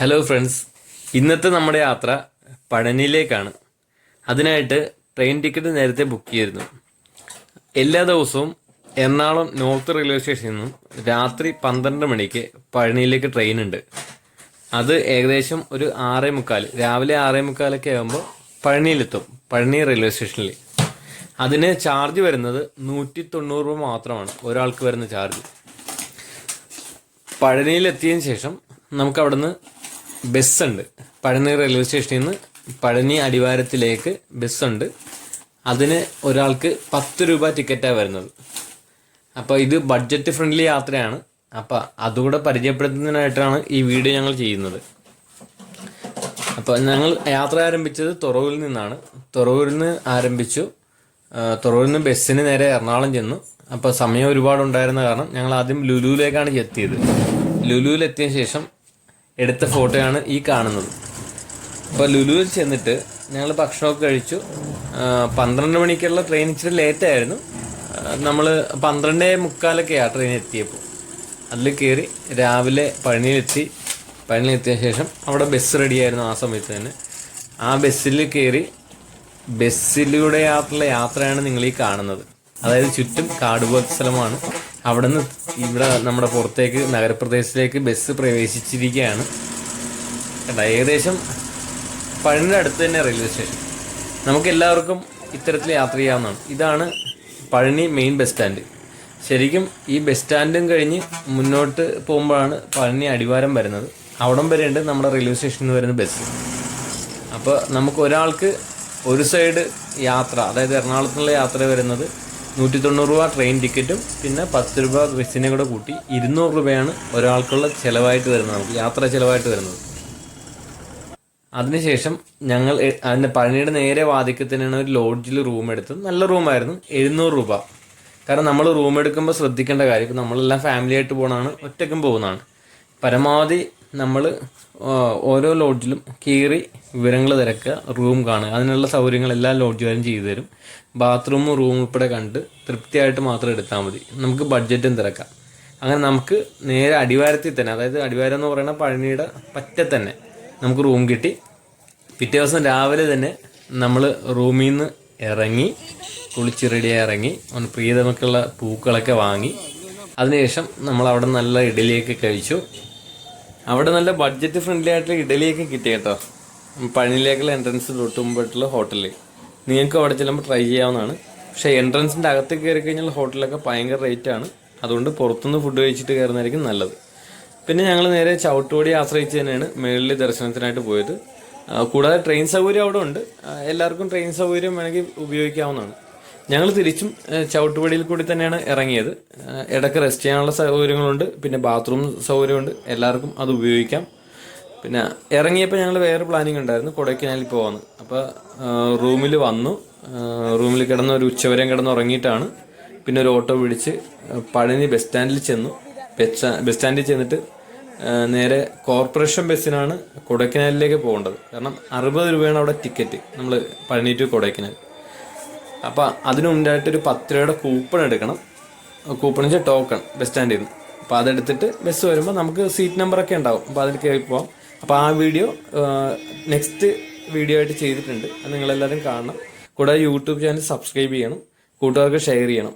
Hello friends, ഇന്നത്തെ നമ്മുടെ യാത്ര പഴനിയിലേക്കാണ്. അതിനായിട്ട് ട്രെയിൻ ടിക്കറ്റ് നേരത്തെ ബുക്ക് ചെയ്തിരുന്നു. എല്ലാ ദിവസവും എറണാകുളം നോർത്ത് റെയിൽവേ സ്റ്റേഷനിൽ നിന്നും രാത്രി 12 മണിക്ക് പഴനിയിലേക്ക് ട്രെയിൻ ഉണ്ട്. അത് ഏകദേശം ഒരു 6:45 രാവിലെ 6:45 ആകുമ്പോൾ പഴനിയിലെത്തും, പഴനി റെയിൽവേ സ്റ്റേഷനിൽ. അതിന് ചാർജ് വരുന്നത് 190 രൂപ മാത്രമാണ് ഒരാൾക്ക് വരുന്ന ചാർജ്. പഴനിയിലെത്തിയതിന് ശേഷം നമുക്ക് അവിടുന്ന് ബസ്സുണ്ട്. പഴനി റെയിൽവേ സ്റ്റേഷനിൽ നിന്ന് പഴനി അടിവാരത്തിലേക്ക് ബസ്സുണ്ട്. അതിന് ഒരാൾക്ക് 10 രൂപ ടിക്കറ്റാണ് വരുന്നത്. അപ്പോൾ ഇത് ബഡ്ജറ്റ് ഫ്രണ്ട്ലി യാത്രയാണ്. അപ്പോൾ അതുകൂടെ പരിചയപ്പെടുത്തുന്നതിനായിട്ടാണ് ഈ വീഡിയോ ഞങ്ങൾ ചെയ്യുന്നത്. അപ്പോൾ ഞങ്ങൾ യാത്ര ആരംഭിച്ചത് തുറവൂരിൽ നിന്നാണ്. തുറവൂരിൽ നിന്ന് ആരംഭിച്ചു. തുറവൂരിൽ നിന്ന് ബസ്സിന് നേരെ എറണാകുളം ചെന്നു. അപ്പോൾ സമയം ഒരുപാടുണ്ടായിരുന്ന കാരണം ഞങ്ങൾ ആദ്യം ലുലുവിലേക്കാണ് എത്തിയത്. ലുലുവിലെത്തിയ ശേഷം എടുത്ത ഫോട്ടോയാണ് ഈ കാണുന്നത്. അപ്പോൾ ലുലുവിൽ ചെന്നിട്ട് ഞങ്ങൾ ഭക്ഷണമൊക്കെ കഴിച്ചു. 12 മണിക്കുള്ള ട്രെയിൻ ഇച്ചിരി ലേറ്റായിരുന്നു. നമ്മൾ 12:45 ട്രെയിൻ എത്തിയപ്പോൾ അതിൽ കയറി രാവിലെ പഴനിയിലെത്തി. പഴനിയിലെത്തിയ ശേഷം അവിടെ ബസ് റെഡിയായിരുന്നു. ആ സമയത്ത് തന്നെ ആ ബസ്സിൽ കയറി ബസ്സിലൂടെ യാത്രയാണ് നിങ്ങൾ ഈ കാണുന്നത്. അതായത് ചുറ്റും കാട് പോലത്തെ സ്ഥലമാണ്. അവിടെ നിന്ന് ഇവിടെ നമ്മുടെ പുറത്തേക്ക് നഗരപ്രദേശത്തിലേക്ക് ബസ് പ്രവേശിച്ചിരിക്കുകയാണ്. ഏകദേശം പഴനിയുടെ അടുത്ത് തന്നെ റെയിൽവേ സ്റ്റേഷൻ. നമുക്ക് എല്ലാവർക്കും ഇത്തരത്തിൽ യാത്ര ചെയ്യാവുന്നതാണ്. ഇതാണ് പഴനി മെയിൻ ബസ് സ്റ്റാൻഡ്. ശരിക്കും ഈ ബസ് സ്റ്റാൻഡും കഴിഞ്ഞ് മുന്നോട്ട് പോകുമ്പോഴാണ് പഴനി അടിവാരം വരുന്നത്. അവിടം വരെയുണ്ട് നമ്മുടെ റെയിൽവേ സ്റ്റേഷനിൽ നിന്ന് വരുന്ന ബസ്. അപ്പോൾ നമുക്ക് ഒരാൾക്ക് ഒരു സൈഡ് യാത്ര, അതായത് എറണാകുളത്തുള്ള യാത്ര വരുന്നത് 190 രൂപ ട്രെയിൻ ടിക്കറ്റും പിന്നെ 10 രൂപ ബസ്സിനെ കൂടെ കൂട്ടി 200 രൂപയാണ് ഒരാൾക്കുള്ള ചിലവായിട്ട് വരുന്നത്, നമുക്ക് യാത്രാ ചിലവായിട്ട് വരുന്നത്. അതിനുശേഷം ഞങ്ങൾ അതിൻ്റെ പഴനിയുടെ നേരെ വാതിക്കൽ തന്നെയാണ് ഒരു ലോഡ്ജിൽ റൂം എടുത്തത്. നല്ല റൂമായിരുന്നു. 700 രൂപ. കാരണം നമ്മൾ റൂം എടുക്കുമ്പോൾ ശ്രദ്ധിക്കേണ്ട കാര്യം, ഇപ്പം നമ്മളെല്ലാം ഫാമിലി ആയിട്ട് പോകുന്നതാണ്, ഒറ്റയ്ക്കും പോകുന്നതാണ്. പരമാവധി നമ്മൾ ഓരോ ലോഡ്ജിലും കയറി വിവരങ്ങൾ തിരക്കുക, റൂം കാണുക. അതിനുള്ള സൗകര്യങ്ങൾ എല്ലാ ലോഡ്ജുകാരും ചെയ്തു തരും. ബാത്റൂമും റൂമും ഉൾപ്പെടെ കണ്ട് തൃപ്തിയായിട്ട് മാത്രം എടുത്താൽ മതി. നമുക്ക് ബഡ്ജറ്റും തിരക്കാം. അങ്ങനെ നമുക്ക് നേരെ അടിവാരത്തിൽ തന്നെ, അതായത് അടിവാരം എന്ന് പറയുന്ന പഴനിയുടെ പറ്റേ തന്നെ നമുക്ക് റൂം കിട്ടി. പിറ്റേ ദിവസം രാവിലെ തന്നെ നമ്മൾ റൂമിൽ നിന്ന് ഇറങ്ങി കുളിച്ച് റെഡിയായി ഇറങ്ങി പ്രിയതമക്കുള്ള പൂക്കളൊക്കെ വാങ്ങി. അതിനുശേഷം നമ്മൾ അവിടെ നല്ല ഇഡലിയൊക്കെ കഴിച്ചു. അവിടെ നല്ല ബഡ്ജറ്റ് ഫ്രണ്ട്ലി ആയിട്ടുള്ള ഇഡലിയൊക്കെ കിട്ടി കേട്ടോ. പഴനിയിലേക്കുള്ള എൻട്രൻസ് തൊട്ട് മുമ്പായിട്ടുള്ള ഹോട്ടലിൽ നിങ്ങൾക്ക് അവിടെ ചെല്ലുമ്പോൾ ട്രൈ ചെയ്യാവുന്നതാണ്. പക്ഷേ എൻട്രൻസിൻ്റെ അകത്ത് കയറി കഴിഞ്ഞാൽ ഹോട്ടലൊക്കെ ഭയങ്കര റേറ്റാണ്. അതുകൊണ്ട് പുറത്തുനിന്ന് ഫുഡ് കഴിച്ചിട്ട് കയറുന്നതായിരിക്കും നല്ലത്. പിന്നെ ഞങ്ങൾ നേരെ ചവിട്ടുപടി ആശ്രയിച്ച് തന്നെയാണ് മുകളിൽ ദർശനത്തിനായിട്ട് പോയത്. കൂടാതെ ട്രെയിൻ സൗകര്യം അവിടെ ഉണ്ട്. എല്ലാവർക്കും ട്രെയിൻ സൗകര്യം വേണമെങ്കിൽ ഉപയോഗിക്കാവുന്നതാണ്. ഞങ്ങൾ തിരിച്ചും ചവിട്ടുപടിയിൽ കൂടി തന്നെയാണ് ഇറങ്ങിയത്. ഇടയ്ക്ക് റെസ്റ്റ് ചെയ്യാനുള്ള സൗകര്യങ്ങളുണ്ട്, പിന്നെ ബാത്റൂം സൗകര്യമുണ്ട്. എല്ലാവർക്കും അത് ഉപയോഗിക്കാം. പിന്നെ ഇറങ്ങിയപ്പോൾ ഞങ്ങൾ വേറെ പ്ലാനിങ് ഉണ്ടായിരുന്നു, കൊടൈക്കനാലിൽ പോകാമെന്ന്. അപ്പോൾ റൂമിൽ വന്നു. റൂമിൽ കിടന്ന് ഒരു ഉച്ചവരെയും കിടന്ന് ഉറങ്ങിയിട്ടാണ് പിന്നെ ഒരു ഓട്ടോ പിടിച്ച് പഴനി ബസ് സ്റ്റാൻഡിൽ ചെന്നു. ബസ് സ്റ്റാൻഡിൽ ചെന്നിട്ട് നേരെ കോർപ്പറേഷൻ ബസ്സിനാണ് കൊടൈക്കനാലിലേക്ക് പോകേണ്ടത്. കാരണം 60 രൂപയാണ് അവിടെ ടിക്കറ്റ്, നമ്മൾ പഴനി ടു കൊടൈക്കനാൽ. അപ്പോൾ അതിനു മുൻപായിട്ടൊരു 10 രൂപയുടെ കൂപ്പൺ എടുക്കണം. കൂപ്പൺ വെച്ചാൽ ടോക്കൺ ബസ് സ്റ്റാൻഡിൽ നിന്ന്. അപ്പോൾ അതെടുത്തിട്ട് ബസ് വരുമ്പോൾ നമുക്ക് സീറ്റ് നമ്പറൊക്കെ ഉണ്ടാവും. അപ്പോൾ അതിൽ കയറി പോകാം. അപ്പോൾ ആ വീഡിയോ നെക്സ്റ്റ് വീഡിയോ ആയിട്ട് ചെയ്തിട്ടുണ്ട്. അത് നിങ്ങളെല്ലാവരും കാണണം. കൂടാതെ യൂട്യൂബ് ചാനൽ സബ്സ്ക്രൈബ് ചെയ്യണം, കൂട്ടുകാർക്ക് ഷെയർ ചെയ്യണം.